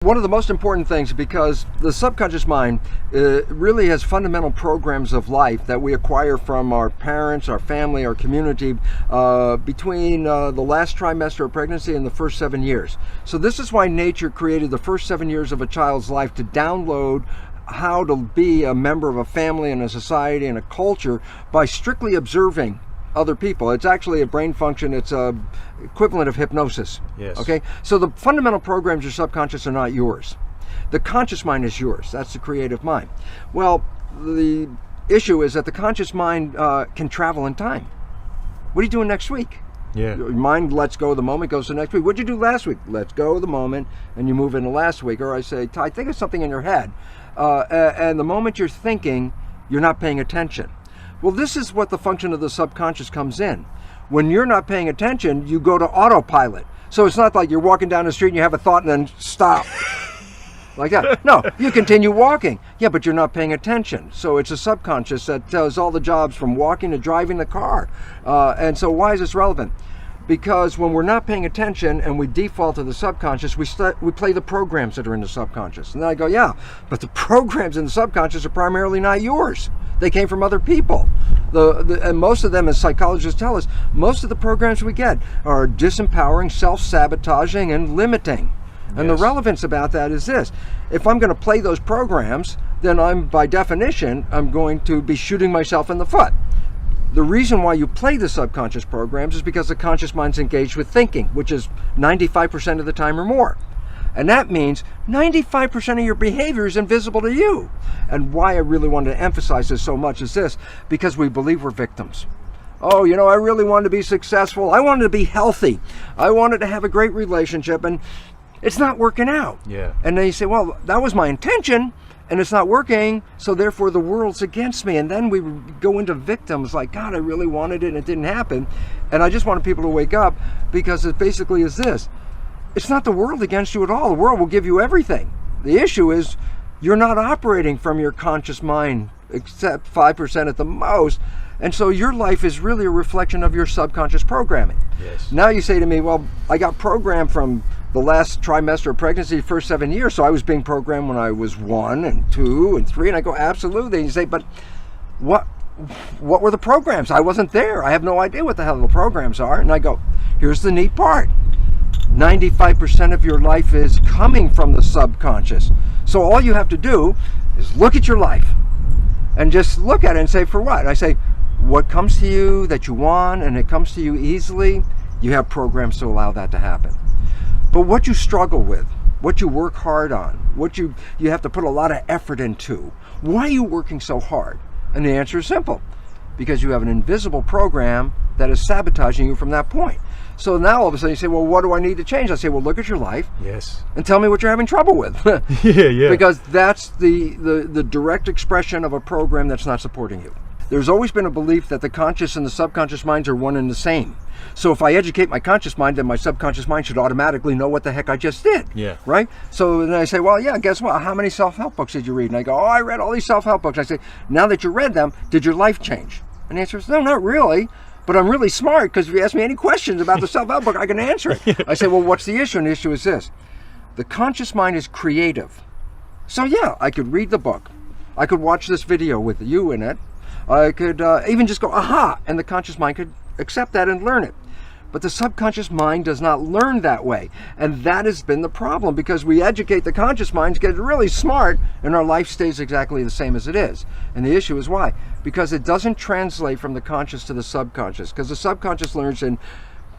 One of the most important things, because the subconscious mind really has fundamental programs of life that we acquire from our parents, our family, our community between the last trimester of pregnancy and the first 7 years. So this is why nature created the first 7 years of a child's life to download how to be a member of a family and a society and a culture by strictly observing other people. It's actually a brain function. It's a equivalent of hypnosis. Yes. Okay. So the fundamental programs of your subconscious are not yours. The conscious mind is yours. That's the creative mind. Well, the issue is that the conscious mind can travel in time. What are you doing next week? Yeah. Your mind lets go of the moment, goes to next week. What'd you do last week? Lets go of the moment, and you move into last week. Or I say, Ty, think of something in your head, and the moment you're thinking, you're not paying attention. Well, this is what the function of the subconscious comes in. When you're not paying attention, you go to autopilot. So it's not like you're walking down the street and you have a thought and then stop. Like that. No, you continue walking. Yeah, but you're not paying attention. So it's a subconscious that does all the jobs from walking to driving the car. And so why is this relevant? Because when we're not paying attention and we default to the subconscious, we play the programs that are in the subconscious. And then I go, yeah, but the programs in the subconscious are primarily not yours. They came from other people. And most of them, as psychologists tell us, most of the programs we get are disempowering, self-sabotaging, and limiting. And Yes. the relevance about that is this. If I'm going to play those programs, then by definition, I'm going to be shooting myself in the foot. The reason why you play the subconscious programs is because the conscious mind's engaged with thinking, which is 95% of the time or more. And that means 95% of your behavior is invisible to you. And why I really wanted to emphasize this so much is this, because we believe we're victims. Oh, I really wanted to be successful. I wanted to be healthy. I wanted to have a great relationship, and it's not working out. Yeah. And then you say, well, that was my intention, and it's not working, so therefore the world's against me. And then we go into victims like, God, I really wanted it and it didn't happen. And I just wanted people to wake up, because it basically is this. It's not the world against you at all. The world will give you everything. The issue is you're not operating from your conscious mind, except 5% at the most. And so your life is really a reflection of your subconscious programming. Yes. Now you say to me, well, I got programmed from the last trimester of pregnancy, first 7 years, so I was being programmed when I was 1 and 2 and 3, and I go, absolutely. And you say, but what were the programs? I wasn't there. I have no idea what the hell the programs are. And I go, here's the neat part. 95% of your life is coming from the subconscious. So all you have to do is look at your life and just look at it and say, for what? I say, what comes to you that you want and it comes to you easily, you have programs to allow that to happen. But what you struggle with, what you work hard on, what you have to put a lot of effort into, why are you working so hard? And the answer is simple. Because you have an invisible program that is sabotaging you from that point. So now all of a sudden you say, well, what do I need to change? I say, well, look at your life. Yes. And tell me what you're having trouble with. Yeah. Because that's the direct expression of a program that's not supporting you. There's always been a belief that the conscious and the subconscious minds are one and the same. So if I educate my conscious mind, then my subconscious mind should automatically know what the heck I just did. Yeah. Right? So then I say, well, yeah, guess what? How many self-help books did you read? And I go, oh, I read all these self-help books. I say, now that you read them, did your life change? And the answer is, no, not really. But I'm really smart, because if you ask me any questions about the self-help book, I can answer it. I say, well, what's the issue? And the issue is this. The conscious mind is creative. So yeah, I could read the book. I could watch this video with you in it. I could even just go, aha, and the conscious mind could accept that and learn it. But the subconscious mind does not learn that way. And that has been the problem, because we educate the conscious mind to get really smart, and our life stays exactly the same as it is. And the issue is why? Because it doesn't translate from the conscious to the subconscious. Because the subconscious learns in,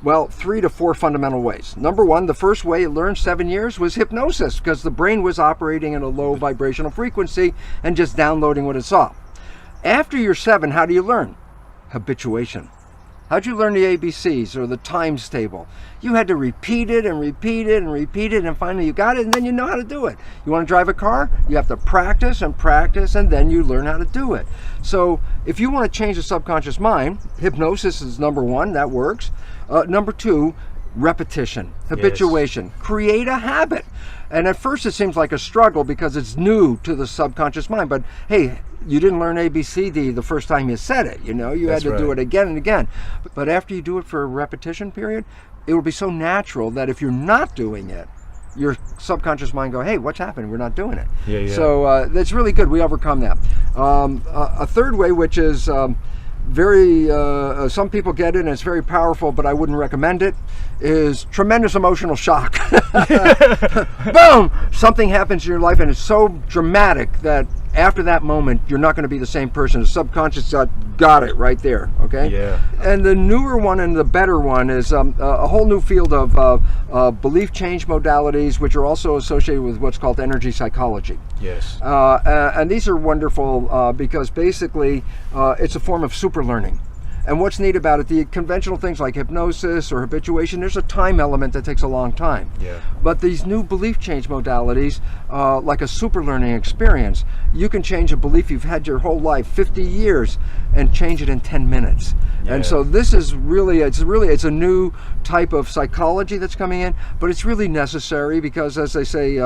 well, 3 to 4 fundamental ways. Number one, the first way it learned 7 years was hypnosis, because the brain was operating in a low vibrational frequency and just downloading what it saw. After you're 7, how do you learn? Habituation. How'd you learn the ABCs or the times table? You had to repeat it and repeat it and repeat it, and finally you got it, and then you know how to do it. You want to drive a car? You have to practice and practice, and then you learn how to do it. So if you want to change the subconscious mind, hypnosis is number one, that works. Number 2, repetition, habituation. Yes. Create a habit. And at first it seems like a struggle because it's new to the subconscious mind, but hey, you didn't learn ABCD the first time you said it, you had to do it again and again. But after you do it for a repetition period, it will be so natural that if you're not doing it, your subconscious mind go, hey, what's happened? We're not doing it. Yeah. So that's really good. We overcome that. A third way, which is very, some people get it and it's very powerful, but I wouldn't recommend it, is tremendous emotional shock. Boom! Something happens in your life and it's so dramatic that after that moment, you're not going to be the same person. The subconscious got it right there, okay? Yeah. And the newer one and the better one is a whole new field of belief change modalities, which are also associated with what's called energy psychology. Yes. And these are wonderful because basically it's a form of super learning. And what's neat about it, the conventional things like hypnosis or habituation, there's a time element that takes a long time. Yeah. But these new belief change modalities, like a super learning experience, you can change a belief you've had your whole life, 50 years, and change it in 10 minutes. Yeah. And so this is really, it's a new type of psychology that's coming in, but it's really necessary because, as they say,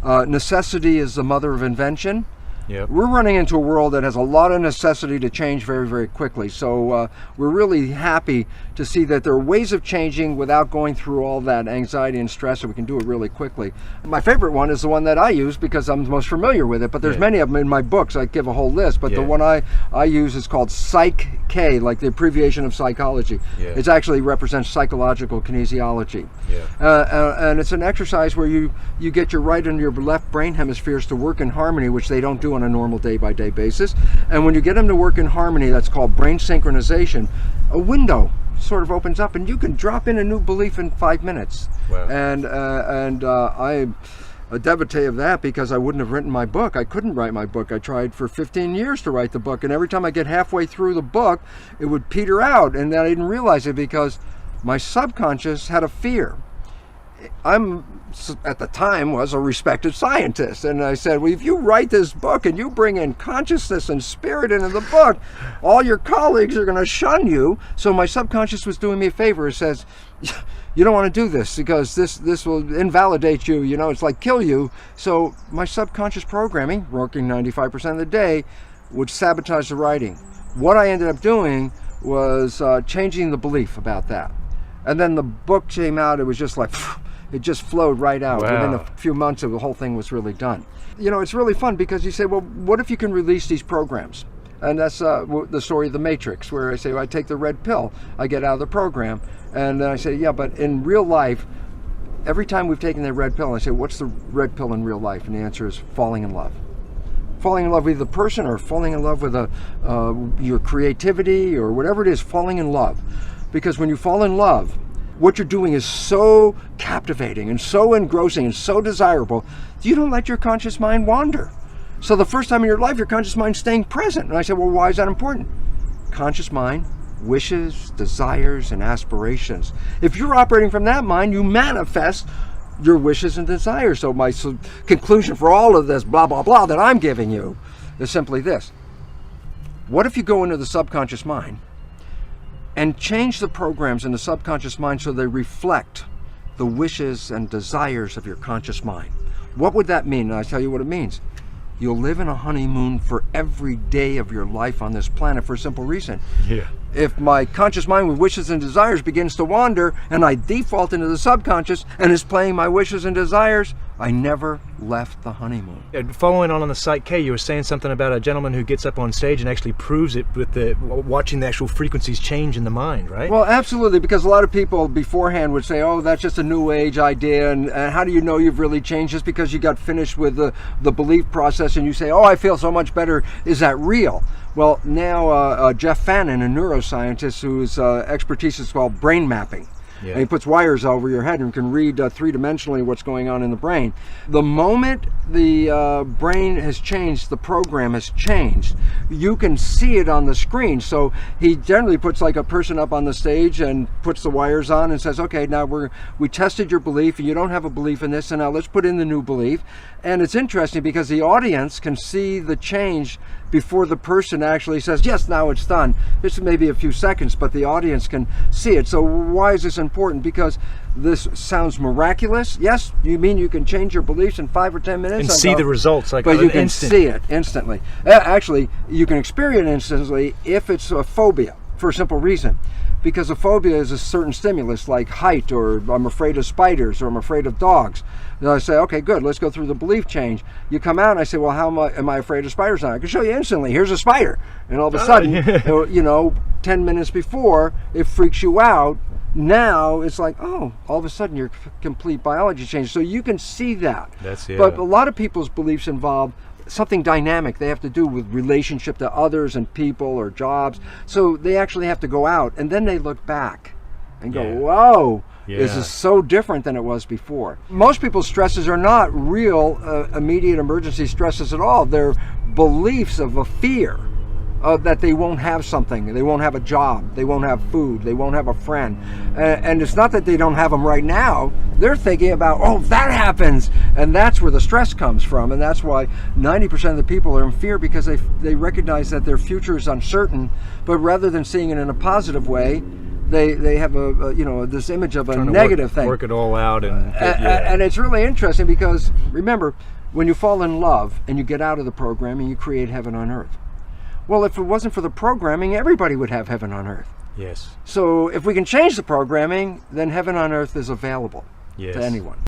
necessity is the mother of invention. Yep. We're running into a world that has a lot of necessity to change very, very quickly. So we're really happy to see that there are ways of changing without going through all that anxiety and stress, so we can do it really quickly. My favorite one is the one that I use because I'm most familiar with it, but there's many of them in my books. I give a whole list, but the one I use is called Icke, like the abbreviation of psychology. Yeah. It actually represents psychological kinesiology. Yeah. And it's an exercise where you get your right and your left brain hemispheres to work in harmony, which they don't do on a normal day-by-day basis. And when you get them to work in harmony, that's called brain synchronization, a window sort of opens up and you can drop in a new belief in 5 minutes. Wow. And I'm a devotee of that because I wouldn't have written my book. I couldn't write my book. I tried for 15 years to write the book, and every time I get halfway through the book, it would peter out, and then I didn't realize it because my subconscious had a fear. At the time, was a respected scientist, and I said, well, if you write this book and you bring in consciousness and spirit into the book, all your colleagues are going to shun you. So my subconscious was doing me a favor. It says, you don't want to do this because this will invalidate you, it's like kill you. So my subconscious programming, working 95% of the day, would sabotage the writing. What I ended up doing was changing the belief about that. And then the book came out, it was just like, it just flowed right out. Wow. Within a few months, the whole thing was really done. It's really fun because you say, well, what if you can release these programs? And that's the story of the Matrix, where I say, well, I take the red pill, I get out of the program. And then I say, yeah, but in real life, every time we've taken the red pill, I say, what's the red pill in real life? And the answer is falling in love. Falling in love with the person, or falling in love with your creativity, or whatever it is, falling in love. Because when you fall in love, what you're doing is so captivating and so engrossing and so desirable, you don't let your conscious mind wander. So the first time in your life, your conscious mind's staying present. And I said, well, why is that important? Conscious mind, wishes, desires, and aspirations. If you're operating from that mind, you manifest your wishes and desires. So my conclusion for all of this blah, blah, blah that I'm giving you is simply this. What if you go into the subconscious mind and change the programs in the subconscious mind so they reflect the wishes and desires of your conscious mind? What would that mean? And I tell you what it means. You'll live in a honeymoon for every day of your life on this planet for a simple reason. Yeah. If my conscious mind with wishes and desires begins to wander and I default into the subconscious and is playing my wishes and desires, I never left the honeymoon. Following on the Icke, you were saying something about a gentleman who gets up on stage and actually proves it with watching the actual frequencies change in the mind, right? Well, absolutely, because a lot of people beforehand would say, oh, that's just a new age idea, and how do you know you've really changed? Just because you got finished with the belief process and you say, oh, I feel so much better, is that real? Well, now Jeff Fannin, a neuroscientist whose expertise is called brain mapping, and he puts wires over your head and you can read three-dimensionally what's going on in the brain. The moment the brain has changed, the program has changed, you can see it on the screen. So he generally puts like a person up on the stage and puts the wires on and says, okay, now we tested your belief and you don't have a belief in this, and now let's put in the new belief. And it's interesting because the audience can see the change before the person actually says, yes, now it's done. It's maybe a few seconds, but the audience can see it. So why is this important? Because this sounds miraculous. Yes, you mean you can change your beliefs in 5 or 10 minutes? And see the results, like but you can instant. see it instantly. Actually, you can experience it instantly if it's a phobia, for a simple reason. because a phobia is a certain stimulus, like height, or I'm afraid of spiders, or I'm afraid of dogs. Then I say, okay, good, let's go through the belief change. You come out and I say, well, how am I afraid of spiders now? I can show you instantly. Here's a spider. And all of a sudden, you know, 10 minutes before, it freaks you out. Now it's like, oh, all of a sudden your complete biology changed. So you can see that. But a lot of people's beliefs involve something dynamic. They have to do with relationship to others and people or jobs. So they actually have to go out and then they look back and go, whoa, this is so different than it was before. Most people's stresses are not real immediate emergency stresses at all. They're beliefs of a fear. That they won't have something, they won't have a job, they won't have food, they won't have a friend. And it's not that they don't have them right now. They're thinking about, oh, if that happens. And that's where the stress comes from. And that's why 90% of the people are in fear, because they recognize that their future is uncertain. But rather than seeing it in a positive way, they have this image of a negative thing. Work it all out. And it's really interesting because, remember, when you fall in love and you get out of the programming, you create heaven on earth. Well, if it wasn't for the programming, everybody would have heaven on earth. Yes. So if we can change the programming, then heaven on earth is available to anyone.